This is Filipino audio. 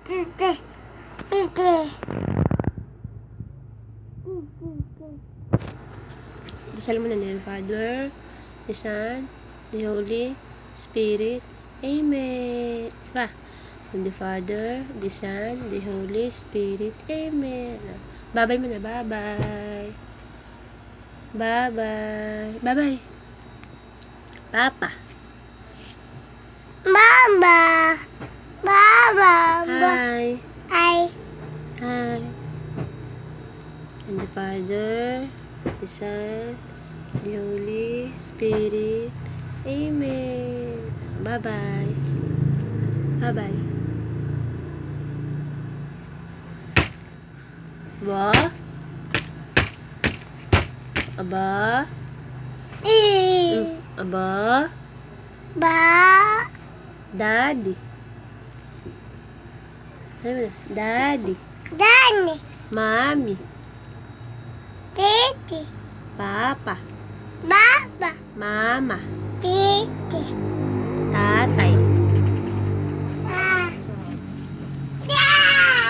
Tete. Tete. Dasal mo na nila, Father, the Son, the Holy Spirit. Amen. Diba? And the Father, the Son, the Holy Spirit. Amen. Bye-bye mo na. Bye-bye. Bye-bye. Bye-bye. Papa. Mama. Mama. Hi. Hi. Hi. And the Father, the Son, the Holy Spirit. Amen. Bye-bye. Bye-bye. Ba? Aba? Aba? Ba. Daddy. Sabi mo na, Daddy. Dani. Mommy. Titi. Papa. Baba. Mama. Titi. Tata.